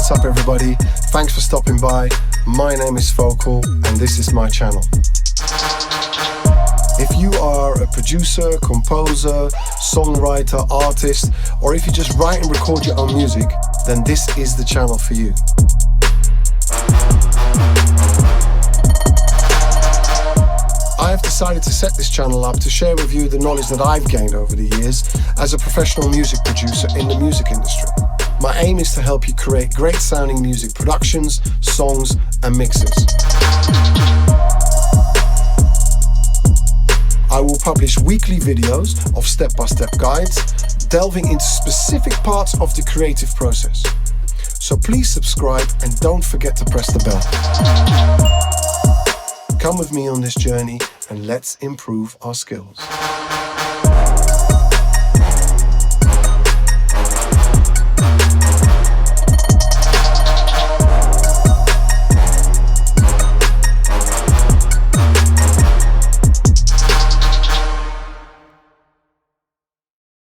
What's up everybody? Thanks for stopping by. My name is Focal and this is my channel. If you are a producer, composer, songwriter, artist, or if you just write and record your own music, then this is the channel for you. I have decided to set this channel up to share with you the knowledge that I've gained over the years as a professional music producer in the music industry. My aim is to help you create great sounding music productions, songs and mixes. I will publish weekly videos of step-by-step guides, delving into specific parts of the creative process. So please subscribe and don't forget to press the bell. Come with me on this journey and let's improve our skills.